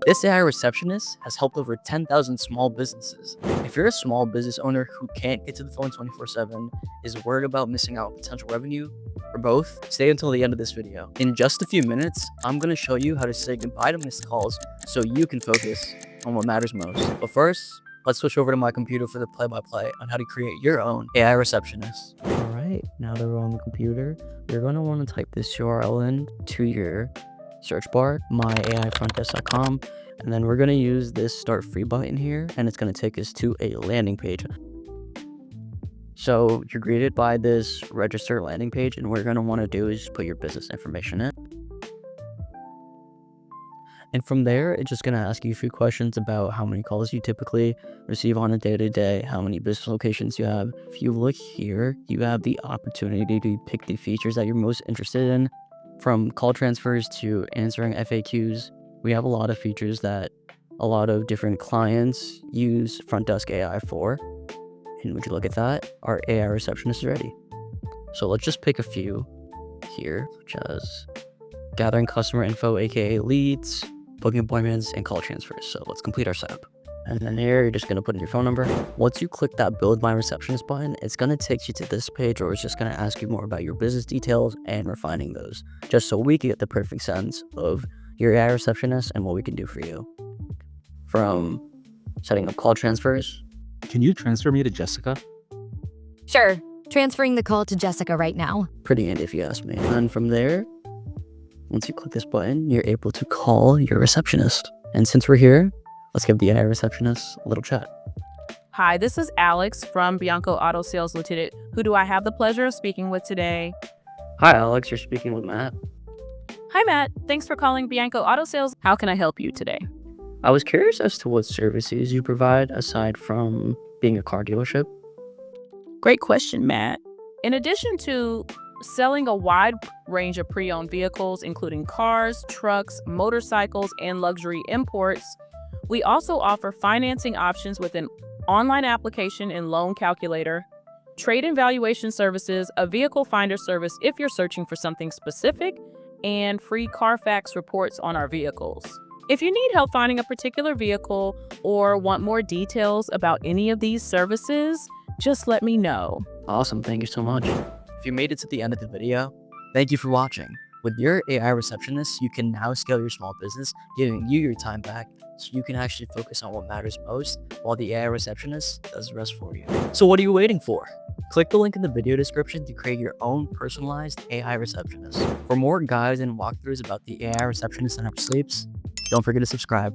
This AI receptionist has helped over 10,000 small businesses. If you're a small business owner who can't get to the phone 24/7, is worried about missing out on potential revenue, or both, stay until the end of this video. In just a few minutes, I'm going to show you how to say goodbye to missed calls so you can focus on what matters most. But first, let's switch over to my computer for the play-by-play on how to create your own AI receptionist. Alright, now that we're on the computer, you're going to want to type this URL in to your search bar, myaifrontdesk.com, and then we're going to use this start free button here, and it's going to take us to a landing page. So you're greeted by this register landing page, and what you're going to want to do is put your business information in. And from there, it's just going to ask you a few questions about how many calls you typically receive on a day-to-day, how many business locations you have. If you look here, you have the opportunity to pick the features that you're most interested in. From call transfers to answering FAQs, we have a lot of features that a lot of different clients use Frontdesk AI for. And would you look at that? Our AI receptionist is ready. So let's just pick a few here, such as gathering customer info, aka leads, booking appointments, and call transfers. So let's complete our setup. And then here, you're just going to put in your phone number. Once you click that Build My Receptionist button, it's going to take you to this page, or it's just going to ask you more about your business details and refining those, just so we can get the perfect sense of your AI receptionist and what we can do for you. From setting up call transfers. Can you transfer me to Jessica? Sure. Transferring the call to Jessica right now. Pretty handy if you ask me. And then from there, once you click this button, you're able to call your receptionist. And since we're here, let's give the AI receptionist a little chat. Hi, this is Alex from Bianco Auto Sales Lieutenant. Who do I have the pleasure of speaking with today? Hi, Alex. You're speaking with Matt. Hi, Matt. Thanks for calling Bianco Auto Sales. How can I help you today? I was curious as to what services you provide aside from being a car dealership. Great question, Matt. In addition to selling a wide range of pre-owned vehicles, including cars, trucks, motorcycles, and luxury imports, we also offer financing options with an online application and loan calculator, trade and valuation services, a vehicle finder service if you're searching for something specific, and free Carfax reports on our vehicles. If you need help finding a particular vehicle or want more details about any of these services, just let me know. Awesome. Thank you so much. If you made it to the end of the video, thank you for watching. With your AI receptionist, you can now scale your small business, giving you your time back so you can actually focus on what matters most while the AI receptionist does the rest for you. So what are you waiting for? Click the link in the video description to create your own personalized AI receptionist. For more guides and walkthroughs about the AI receptionist and how it sleeps, don't forget to subscribe.